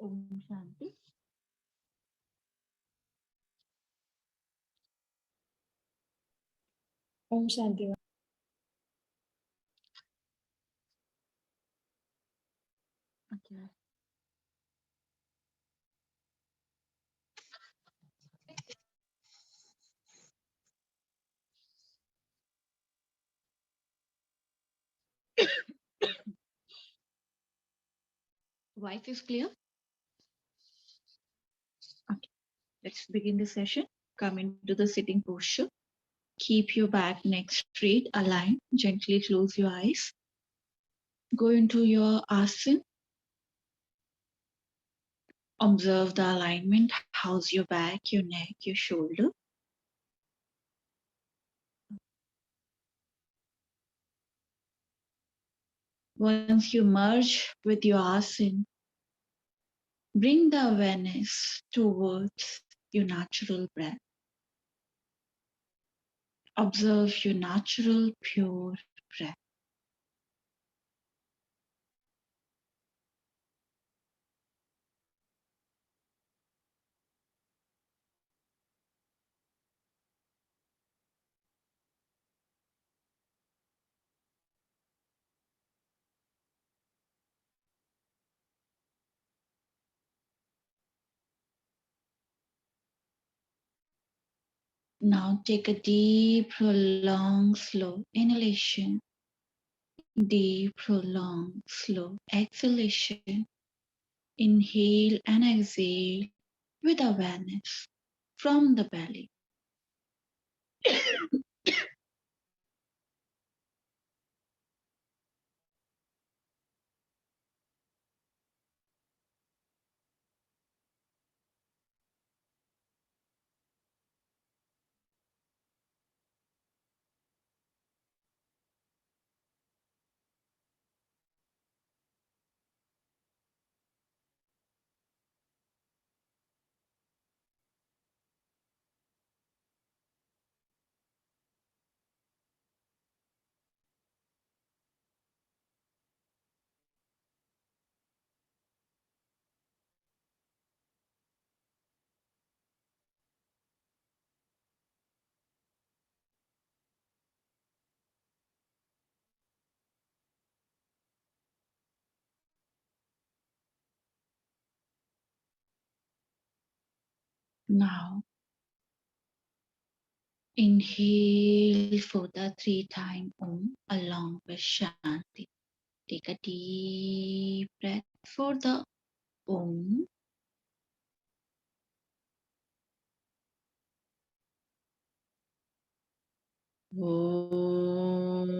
Om Shanti. Om Shanti. Okay. Voice is clear? Okay. Let's begin the session. Come into the sitting posture. Keep your back, neck straight, aligned. Gently close your eyes. Go into your asana. Observe the alignment. How's your back, your neck, your shoulder? Once you merge with your asana, bring the awareness towards your natural breath. Observe your natural, pure breath. Now take a deep, prolonged, slow inhalation, deep, prolonged, slow exhalation. Inhale and exhale with awareness from the belly. Now inhale for the 3-time Om along with Shanti. Take a deep breath for the Om. Om.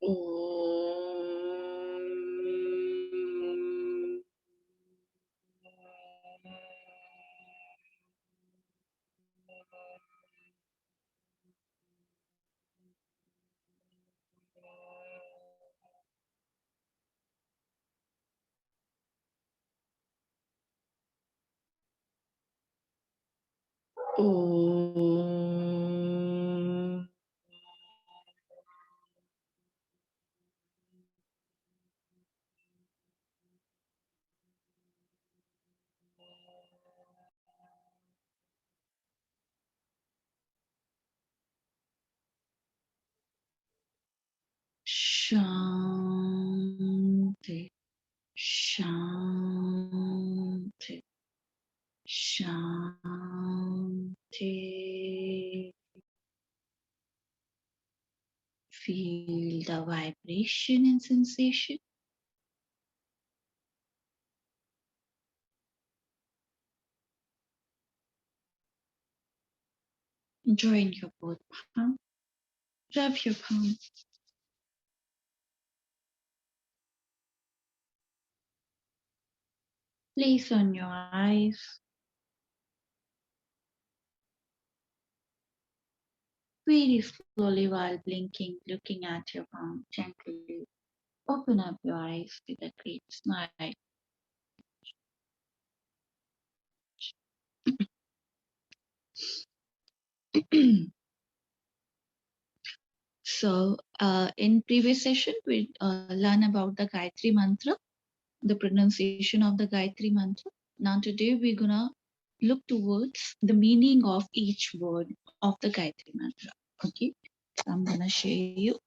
Om. Om. Shanti, Shanti, Shanti. Feel the vibration and sensation. Join your both palms. Rub your palms. Place on your eyes. very slowly while blinking, looking at your palm gently. Open up your eyes with a great smile. So, in previous session, we learn about the Gayatri Mantra, the pronunciation of the Gayatri Mantra. Now, today we're gonna look towards the meaning of each word of the Gayatri Mantra. Okay, so I'm gonna share you.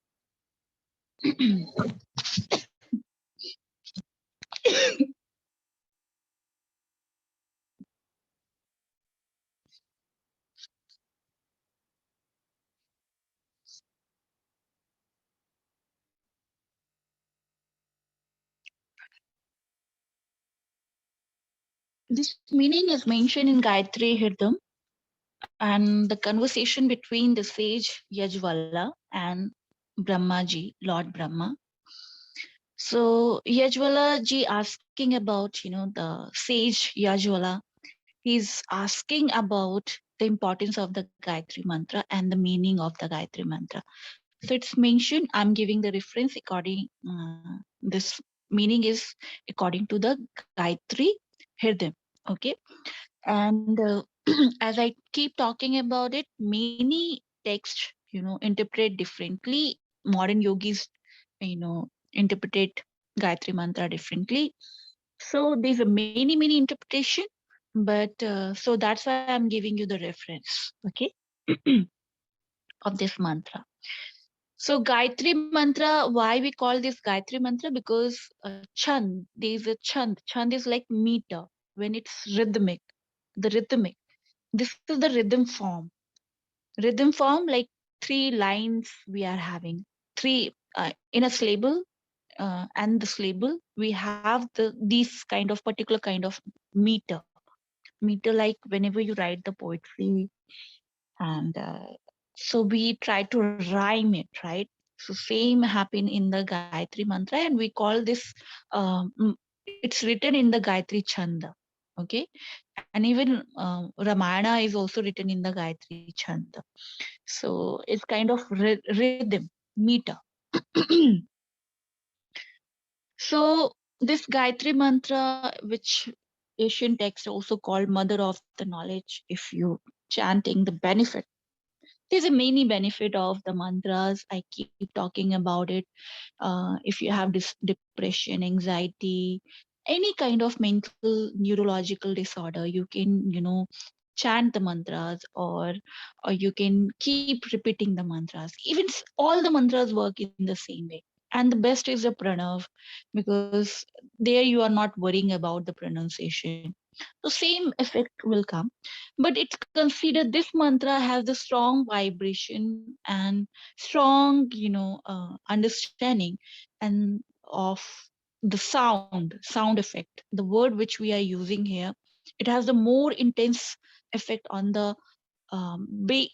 This meaning is mentioned in Gayatri Hirdam and the conversation between the sage Yajvala and Brahmaji, Lord Brahma. So Yajvala ji asking about, the sage Yajvala, he's asking about the importance of the Gayatri Mantra and the meaning of the Gayatri Mantra. So it's mentioned, I'm giving the reference according, this meaning is according to the Gayatri Hirdam. Okay. And as I keep talking about it, many texts, interpret differently. Modern yogis, interpret Gayatri Mantra differently. So there's a many interpretation, but so that's why I'm giving you the reference, okay, of this mantra. So Gayatri Mantra, why we call this Gayatri Mantra? Because Chand, there is a Chand. Chand is like meter when it's rhythmic, the rhythmic. This is the rhythm form. Rhythm form like three lines we are having. Three in a syllable and the syllable we have these kind of particular kind of meter. Meter like whenever you write the poetry and so we try to rhyme it, right? So same happen in the Gayatri Mantra and we call this it's written in the Gayatri Chanda, okay? And even Ramayana is also written in the Gayatri Chanda. So it's kind of rhythm, meter. So this Gayatri Mantra, which Asian text also called Mother of the Knowledge, if you chanting the benefit, there's a many benefit of the mantras. I keep talking about it. If you have this depression, anxiety, any kind of mental neurological disorder, you can chant the mantras, or you can keep repeating the mantras. Even all the mantras work in the same way. And the best is the pranav, because there you are not worrying about the pronunciation. So same effect will come, but it's considered this mantra has the strong vibration and strong understanding and of the sound effect. The word which we are using here, it has the more intense effect on the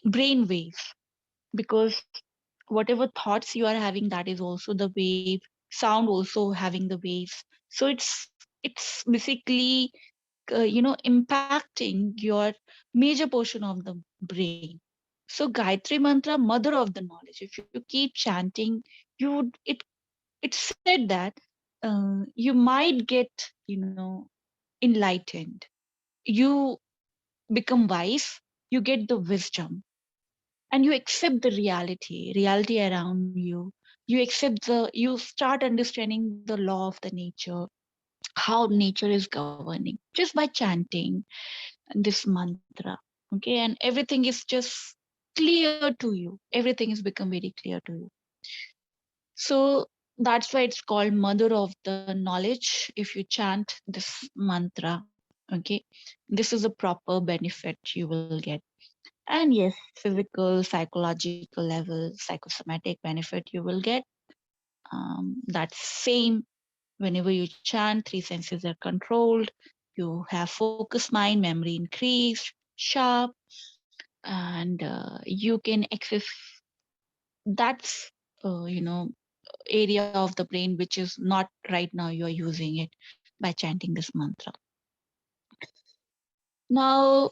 brain waves, because whatever thoughts you are having, that is also the wave. Sound also having the waves. So it's basically impacting your major portion of the brain. So Gayatri Mantra, mother of the knowledge. If you keep chanting, you would it said that you might get enlightened. You become wise. You get the wisdom, and you accept the reality around you. You start understanding the law of the nature, how nature is governing just by chanting this mantra. Okay, and everything is just clear to you. Everything is become very clear to you. So that's why it's called mother of the knowledge if you chant this mantra. Okay, this is a proper benefit you will get. And yes, physical, psychological level, psychosomatic benefit you will get. That's same whenever you chant. Three senses are controlled. You have focused mind, memory increased, sharp, and you can access that's area of the brain which is not right now you are using it by chanting this mantra. Now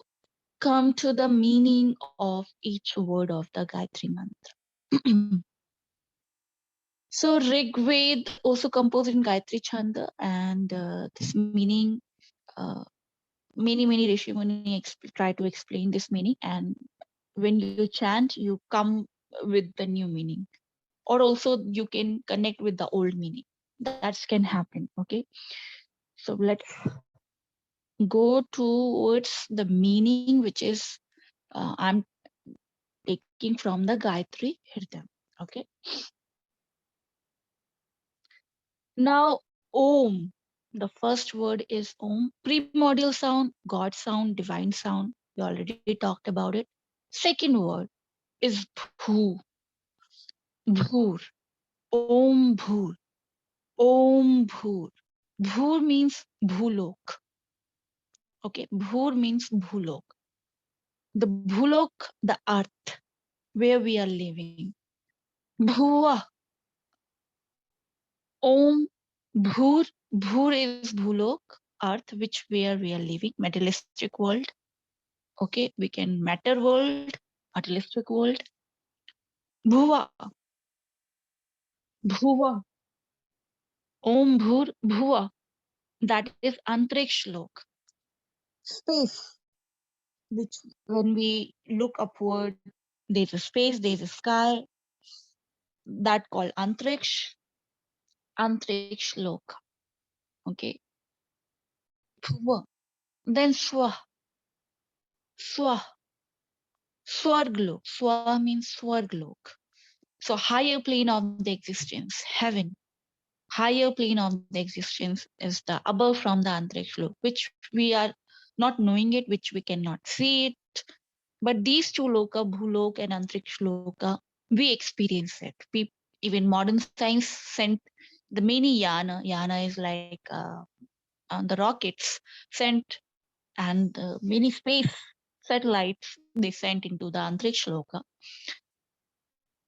come to the meaning of each word of the Gayatri Mantra. So Rig also composed in Gayatri Chanda, and this meaning, uh, many Rishi Muni try to explain this meaning, and when you chant, you come with the new meaning, or also you can connect with the old meaning. That can happen. Okay, so let's go towards the meaning, which is I'm taking from the Gayatri Hridam. Okay, now Om. The first word is Om, primordial sound, God sound, divine sound. We already talked about it. Second word is Bhu, Bhur, Om Bhur, Om Bhur. Bhur means Bhulok. Okay, Bhur means Bhulok. The Bhulok, the earth where we are living. Bhuva, Om Bhur. Bhur is Bhulok, earth, which where we are living, materialistic world. Okay, we can matter world, materialistic world. Bhuva, Bhuva, Om Bhur Bhuva. That is Antriksh Lok, space, which when we look upward, there's a space, there's a sky, that called Antriksh, Antriksh Lok. Okay. Bhuva. Then Swa, Swa, Swarglok. Swa means Swarglok. So higher plane of the existence, heaven. Higher plane of the existence is the above from the Antriksh Lok, which we are not knowing it, which we cannot see it. But these two loka, Bhulok and Antriksh Loka, we experience it. Even modern science sent the many Yana. Yana is like the rockets sent, and many space satellites they sent into the Antriksh Loka.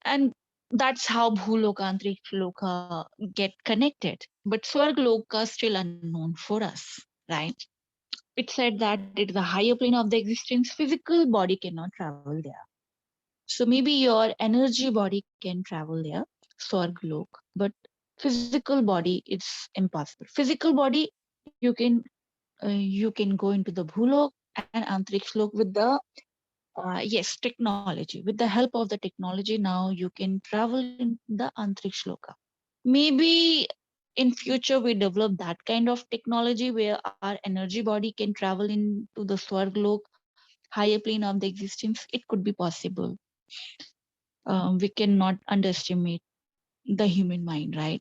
And that's how Bhuloka, Antriksh Loka get connected. But Swargloka is still unknown for us, right? It said that it is a higher plane of the existence. Physical body cannot travel there. So maybe your energy body can travel there, Swarglok, but physical body it's impossible. Physical body you can go into the Bhulok and Antriksh Lok with the yes technology. With the help of the technology, now you can travel in the Antriksh Loka. Maybe in future we develop that kind of technology where our energy body can travel into the Swarglok, higher plane of the existence. It could be possible. We cannot underestimate the human mind, right?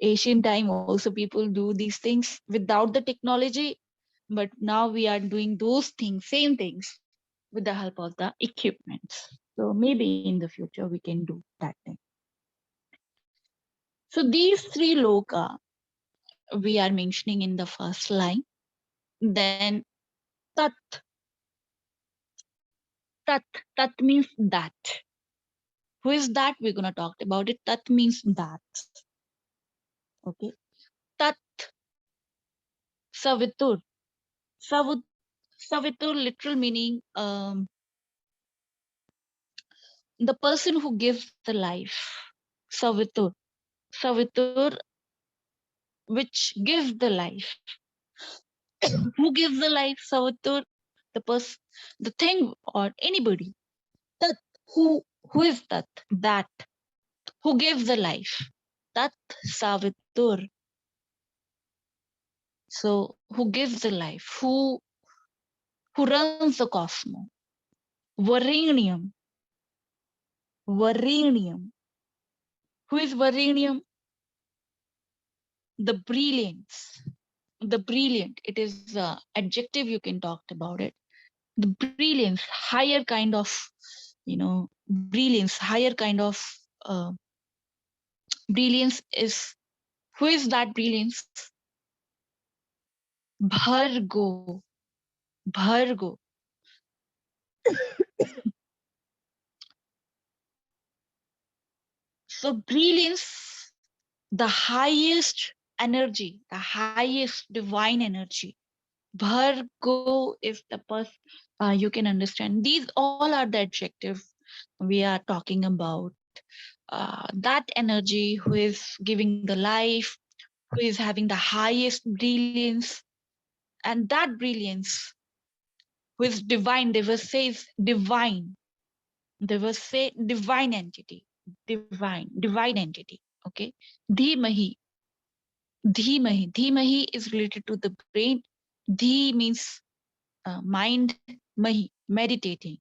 Ancient time also people do these things without the technology, but now we are doing those things, same things, with the help of the equipments. So maybe in the future we can do that thing. So these three loka we are mentioning in the first line. Then tat, tat, tat means that. Who is that? We're gonna talk about it. Tat means that. Okay. Tat, savitur. Savut, savitur literal meaning the person who gives the life. Savitur. Savitur which gives the life. Who gives the life? Savitur, the person, the thing, or anybody. Tat, who is that? That who gives the life. Tat Savitur. So who gives the life? Who runs the cosmos? Varenium. Varenium. Who is Varenium? The brilliance. The brilliant. It is adjective you can talk about it. The brilliance, higher kind of, brilliance, higher kind of uh, brilliance is, who is that brilliance? Bhargo. Bhargo. So brilliance, the highest energy, the highest divine energy. Bhargo is the person, you can understand. These all are the adjectives we are talking about. That energy who is giving the life, who is having the highest brilliance, and that brilliance who is divine. They will say is divine. They will say divine entity, divine entity. Okay. Dhimahi, Dhimahi is related to the brain. Dhi means mind, mahi, meditating.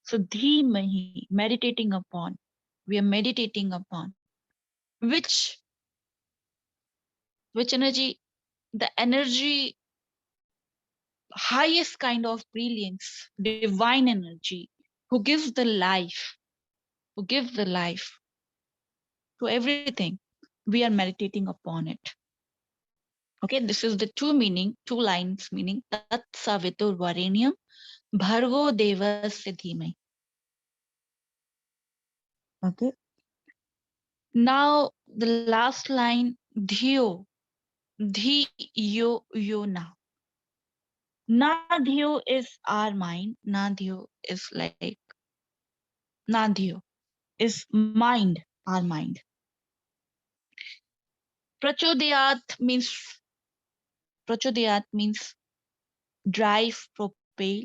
So Dhimahi, meditating upon. We are meditating upon which energy, the energy, highest kind of brilliance, divine energy, who gives the life, who gives the life to everything. We are meditating upon it. Okay, this is the two meaning, two lines meaning Tat Savitur Varenyam Bhargo Devasya Dhimai. Okay. Now the last line, Dhyo, Dhi Yo Yo Na. Na Dhyo is our mind. Na Dhyo is like Na Dhyo is mind, our mind. Prachodayat means drive, propel.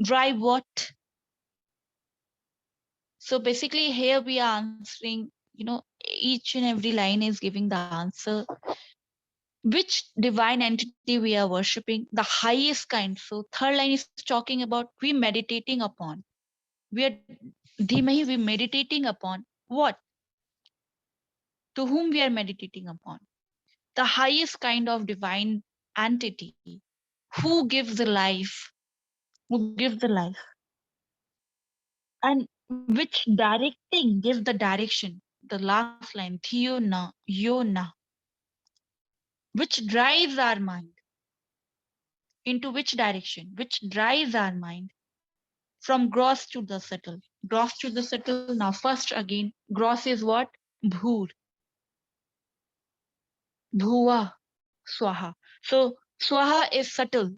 Drive what? So basically here we are answering, each and every line is giving the answer. Which divine entity we are worshipping, the highest kind. So third line is talking about we meditating upon. We are Dhimahi, we meditating upon what? To whom we are meditating upon? The highest kind of divine entity who gives the life, who gives the life, and which directing gives the direction. The last line, Theo na, yo na, which drives our mind into which direction, which drives our mind from gross to the subtle. Gross to the subtle. Now, first again, gross is what? Bhur, Bhuva, Swaha. So, Swaha is subtle,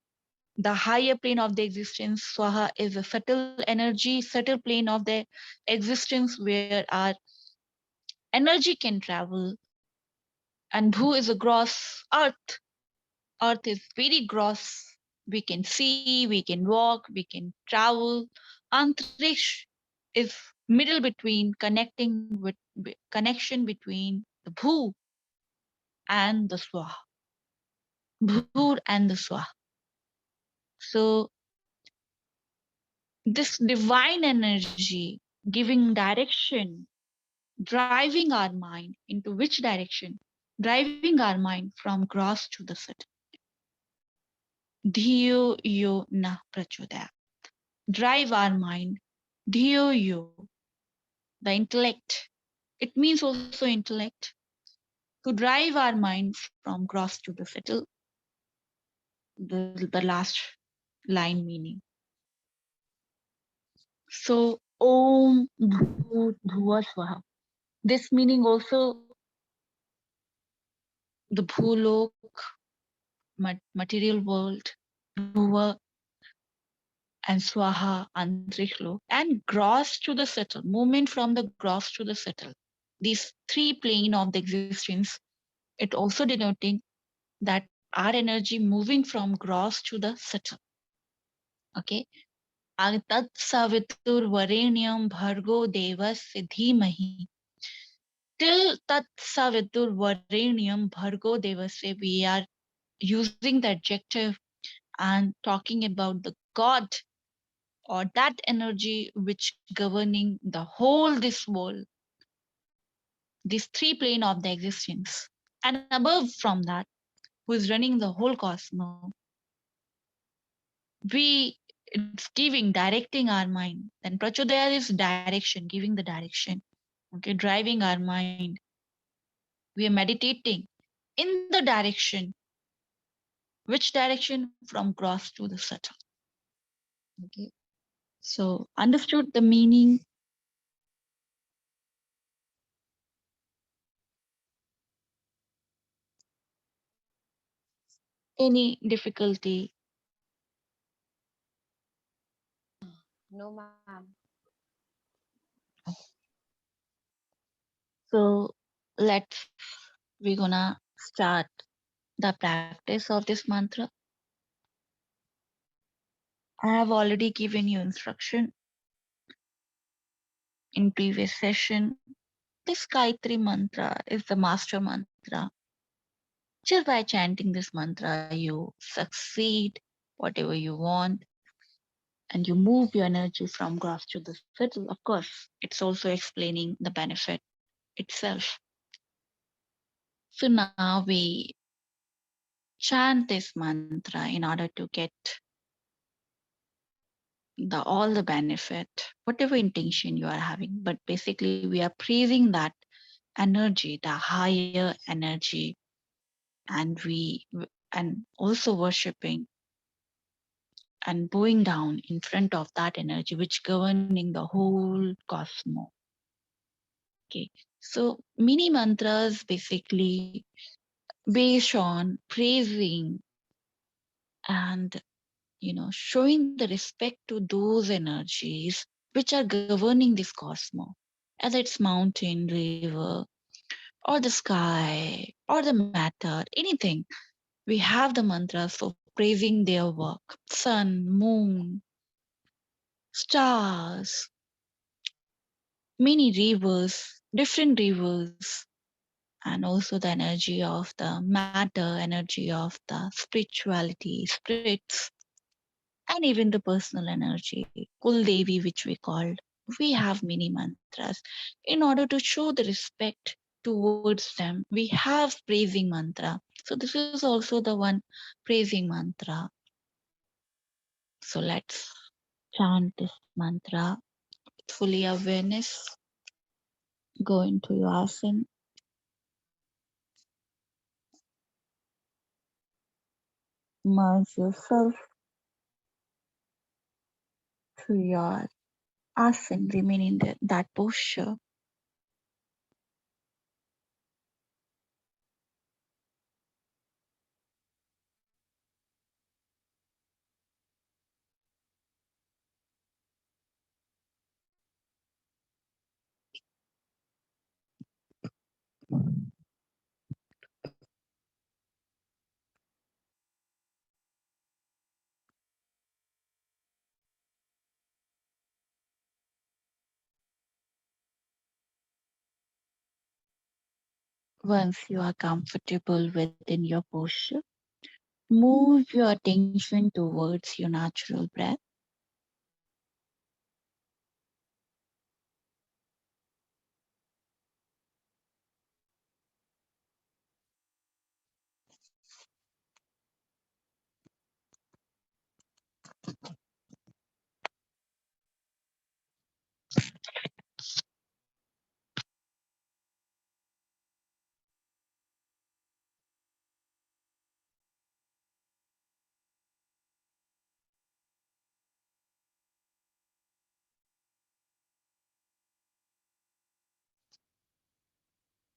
the higher plane of the existence. Swaha is a subtle energy, subtle plane of the existence where our energy can travel. And Bhu is a gross earth. Earth is very gross. We can see, we can walk, we can travel. Antrish is middle between connection between the Bhu and the Swaha. Bhur and the Swaha. So this divine energy giving direction, driving our mind into which direction? Driving our mind from gross to the subtle. Dhiyo yo na prachodaya. Drive our mind. Dhiyo yo, the intellect. It means also intellect. To drive our mind from gross to the subtle, the last line meaning. So, Om Bhu Bhuva Swaha. This meaning also the Bhulok, material world, Bhuva, and Swaha, Antrikh Lok, and gross to the subtle, movement from the gross to the subtle. These three plane of the existence, it also denoting that our energy moving from gross to the subtle. Okay. Tat Savitur Varenyam Bhargo Devasya Dhimahi. Till Tat Savitur Varenyam Bhargo Devasya, we are using the adjective and talking about the God or that energy which governing the whole this world, these three plane of the existence, and above from that, who is running the whole cosmos. We it's giving, directing our mind. Then Prachodaya is direction, giving the direction. Okay, driving our mind. We are meditating in the direction. Which direction? From gross to the subtle. Okay. So understood the meaning. Any difficulty? No, ma'am. So let's we're gonna start the practice of this mantra. I have already given you instruction in previous session. This Gayatri mantra is the master mantra. Just by chanting this mantra, you succeed whatever you want and you move your energy from grass to the fiddle. Of course, it's also explaining the benefit itself. So now we chant this mantra in order to get all the benefit, whatever intention you are having. But basically, we are praising that energy, the higher energy, and and also worshiping and bowing down in front of that energy which governing the whole cosmos. Okay, so mini mantras basically based on praising and showing the respect to those energies which are governing this cosmos, whether it's mountain, river, or the sky or the matter, anything. We have the mantras for praising their work: sun, moon, stars, many rivers, different rivers, and also the energy of the matter, energy of the spirituality, spirits, and even the personal energy, Kul Devi, which we called. We have many mantras. In order to show the respect towards them, we have praising mantra. So this is also the one praising mantra. So let's chant this mantra with fully awareness. Go into your asana. Merge yourself to your asana, remain in that posture. Once you are comfortable within your posture, move your attention towards your natural breath.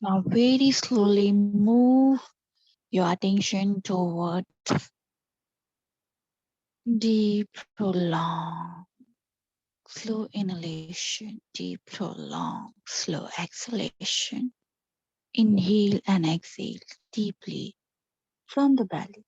Now, very slowly move your attention toward deep, prolonged, slow inhalation, deep, prolonged, slow exhalation. Inhale and exhale deeply from the belly.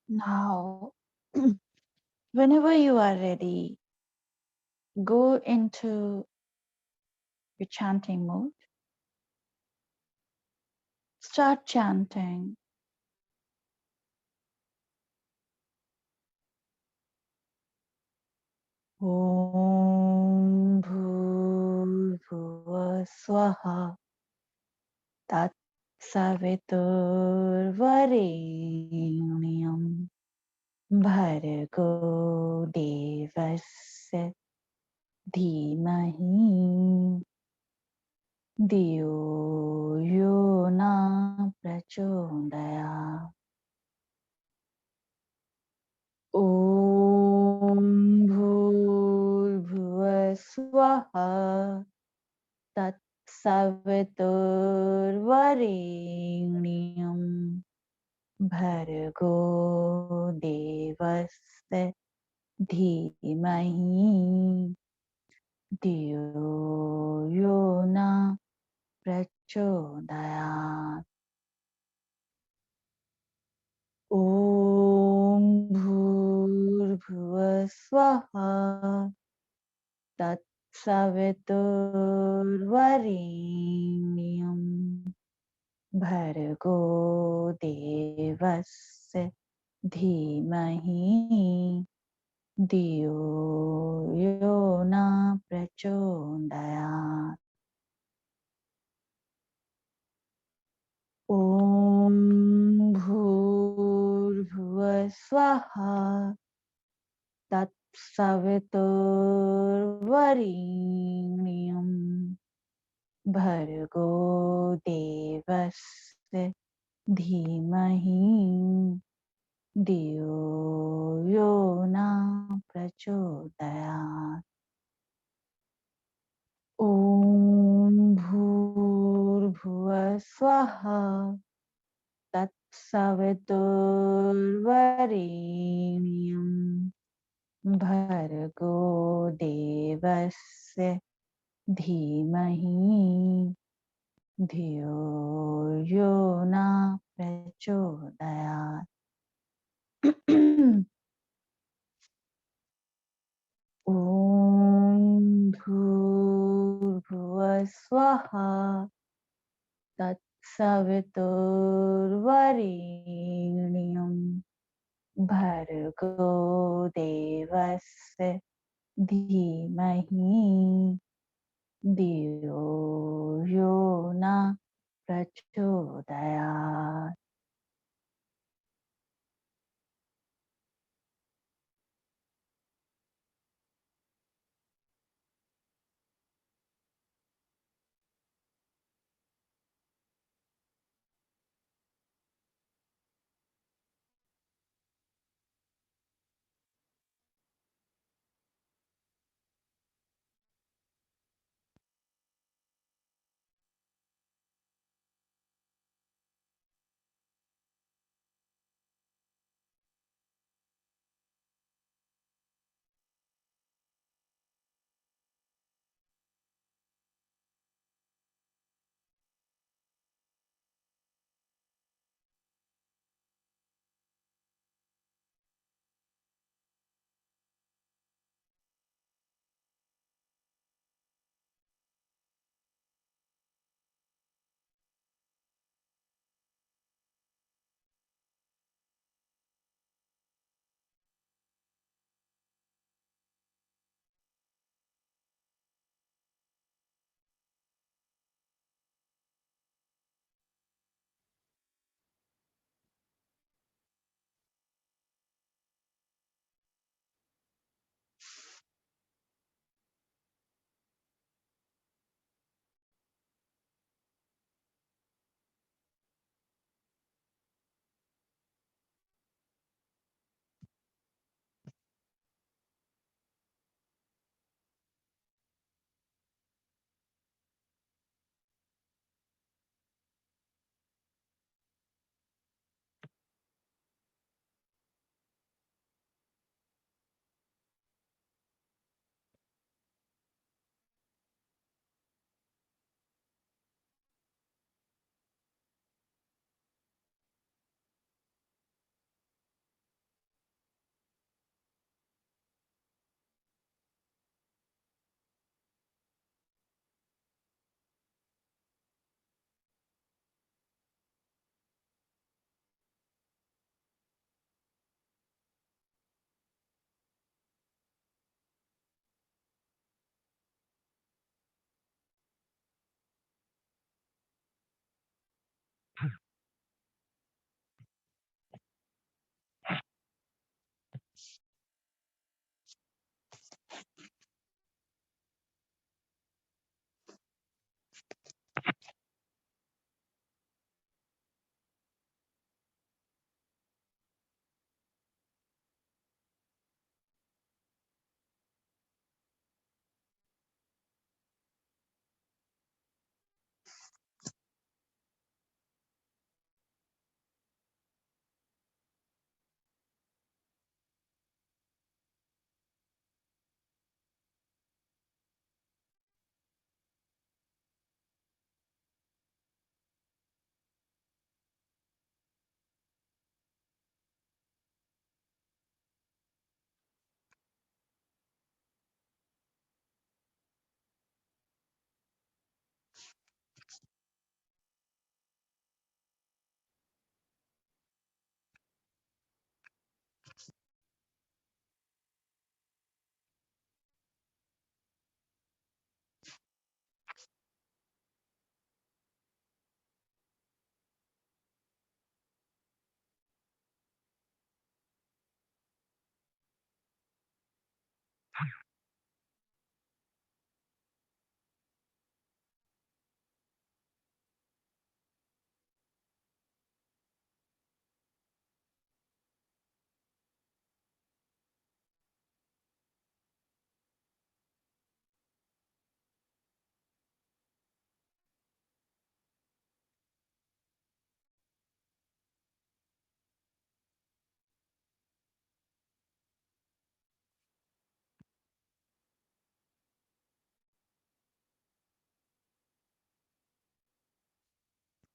Now, whenever you are ready, go into your chanting mode. Start chanting. Om Bhurbhuva Swaha Tat Saviturvarenyam Bhargo Devasya Dhimahi Diyo Yona Prachodaya. Om Bhurbhuva Swaha Tat Saviturvarenyam Bhargo Devasya Dhimahi Diyo Yona Prachodaya. Om Bhurbhuva Swaha Tat Saviturvarenyam Bhargo Devasya Dhimahi Diyo Yona Prachodaya. Om Bhurbhuva Swaha Tat Saviturvarenyam Bhargo Devasya Dhimahi Diyo Yona Prachodaya. Om Bhurbhuva Swaha Tat Saviturvarenyam Bhargo Devasya Dhimahi Dhiyo Yona Prachodaya. Om Bhurbhuva Swaha Tat Saviturvarenyam Bhargo Devasya Dhimahi Diyo Yona Prachodaya.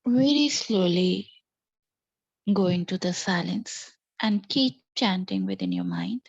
Very slowly go into the silence and keep chanting within your mind.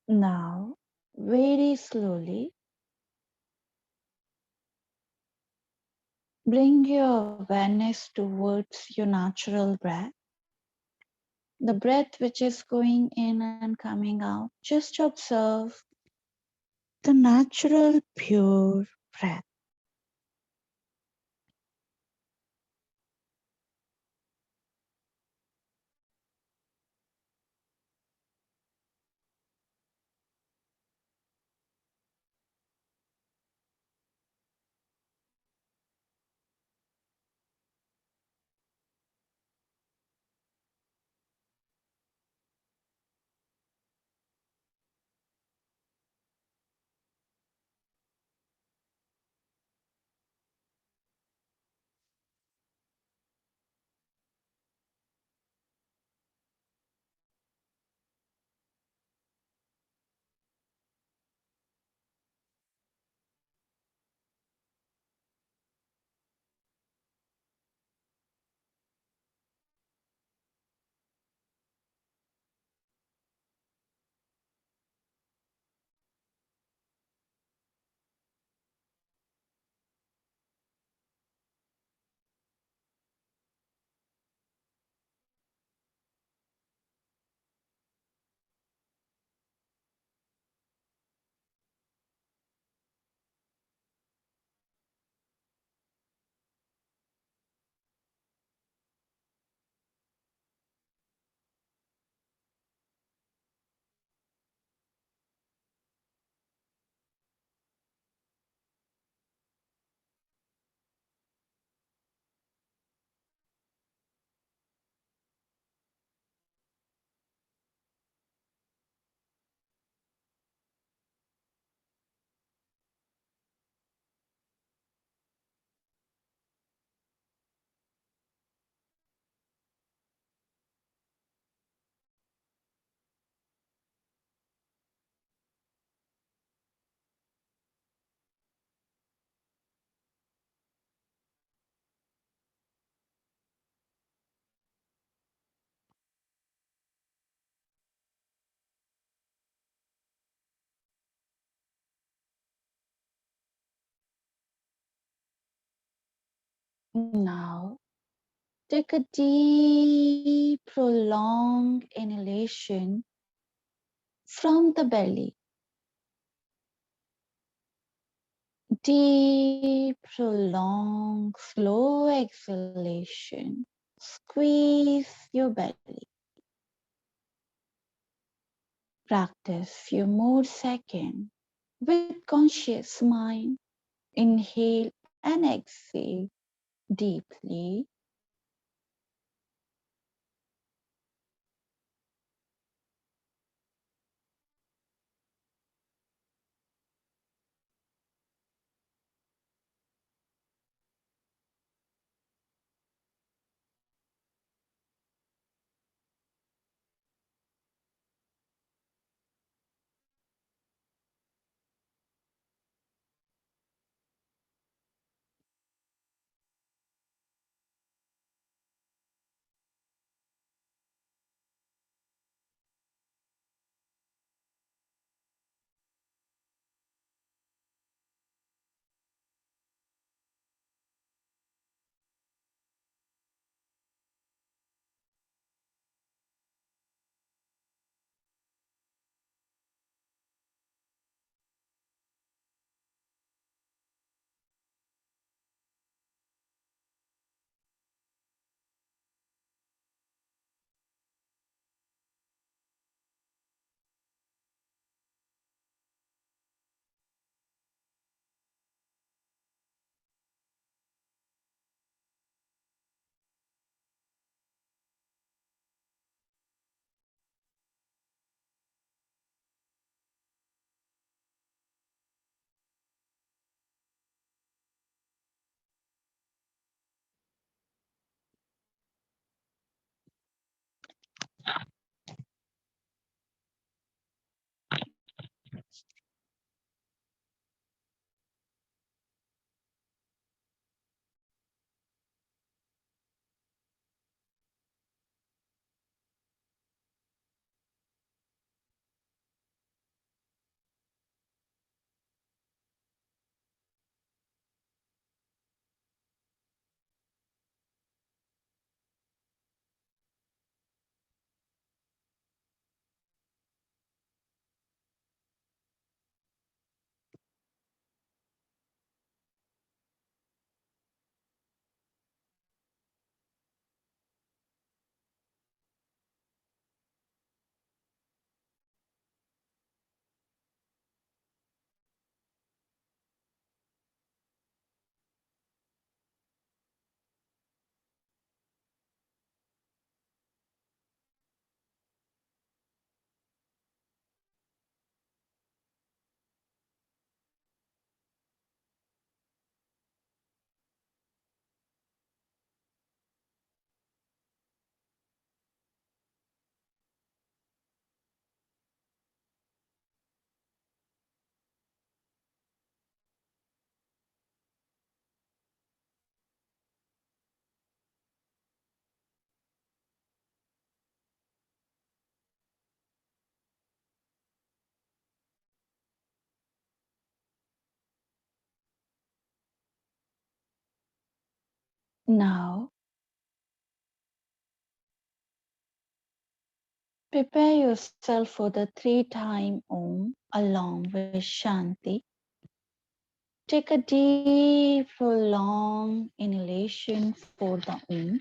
Now, very slowly, bring your awareness towards your natural breath, the breath which is going in and coming out. Just observe the natural, pure breath. Now, take a deep, prolonged inhalation from the belly. Deep, prolonged, slow exhalation. Squeeze your belly. Practice few more seconds with conscious mind. Inhale and exhale deeply. Now, prepare yourself for the 3-time Om along with Shanti. Take a deep, long inhalation for the Om.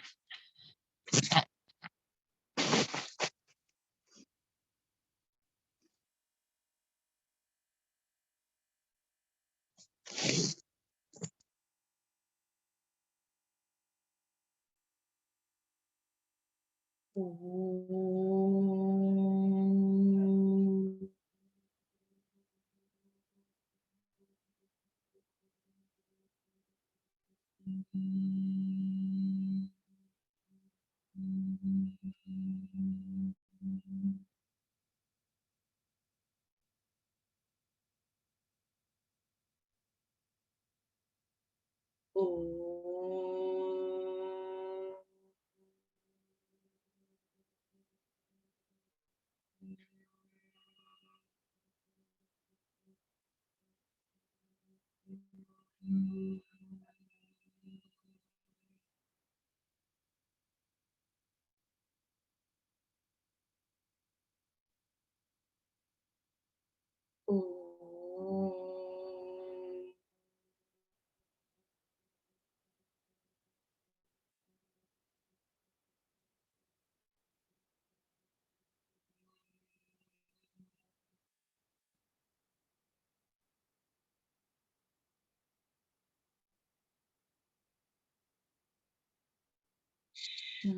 Shanti,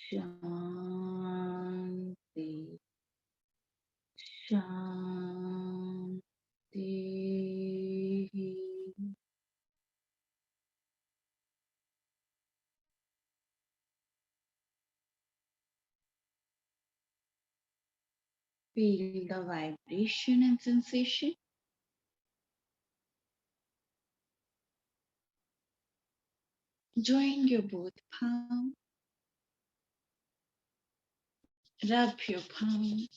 Shanti, Shanti. Feel the vibration and sensation. Join your both palms. Rub your palms.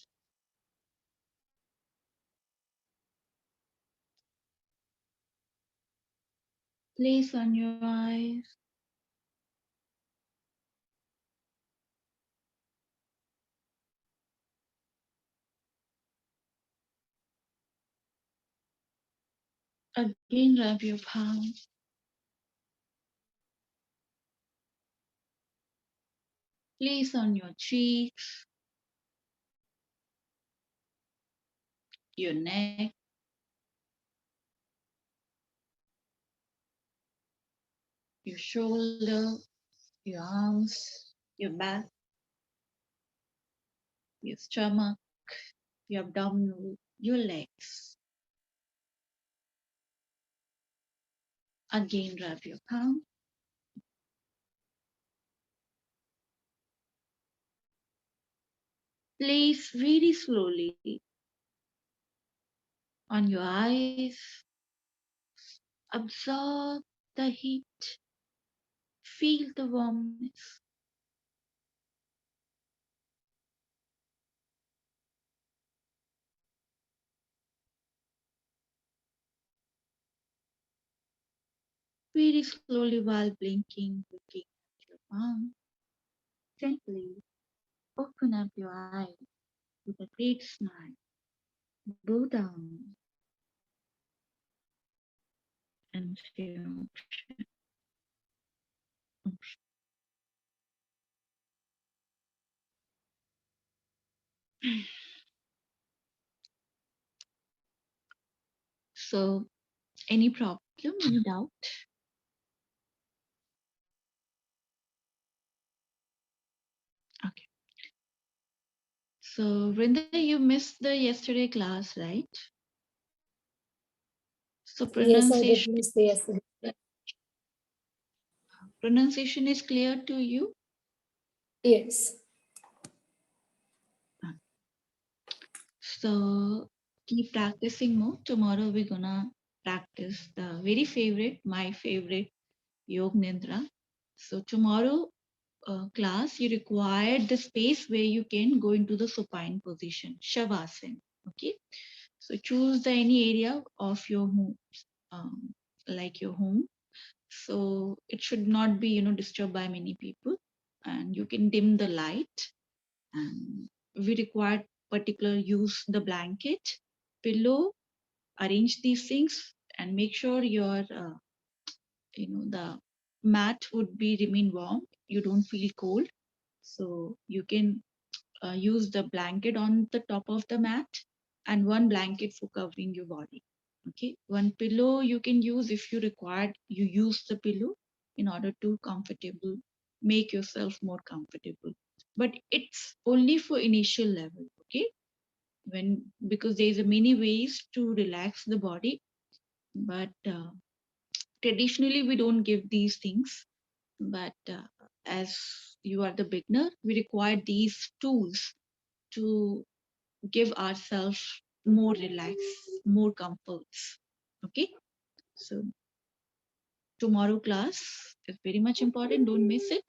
Place on your eyes. Again, rub your palms. Place on your cheeks, your neck, your shoulder, your arms, your back, your stomach, your abdominal, your legs. Again, rub your palm. Place very slowly on your eyes. Absorb the heat. Feel the warmness. Very slowly while blinking, looking at your palm. Gently open up your eyes with a great smile. Go down and say Om Shanti. Om Shanti. So, any problem, any doubt? Okay. So, Vrinda, you missed the yesterday class, right? So Yes, I did pronunciation miss the yesterday. pronunciation is clear to you? Yes. So keep practicing more. Tomorrow we're gonna practice the very favorite, my favorite, Yog Nidra. So tomorrow class, you require the space where you can go into the supine position, Shavasana. Okay. So choose the any area of your home, like your home. So it should not be, disturbed by many people, and you can dim the light. And we require particular use the blanket, pillow, arrange these things, and make sure your, the mat would be remain warm. You don't feel cold, so you can use the blanket on the top of the mat and one blanket for covering your body. Okay, one pillow you can use if you required. You use the pillow in order to comfortable, make yourself more comfortable. But it's only for initial level. Okay, when because there's a many ways to relax the body, but traditionally we don't give these things. But as you are the beginner, we require these tools to give ourselves more relax, more comforts. Okay, so tomorrow class is very much important. Don't miss it.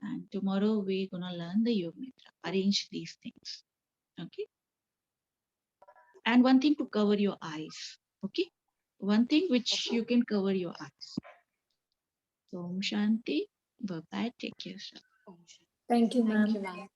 And tomorrow we're gonna learn the yoga nidra. Arrange these things. Okay. And one thing to cover your eyes. Okay. One thing which Okay. you can cover your eyes. So Om Shanti. Bye bye. Take care. Thank you, Thank ma'am. you, ma'am.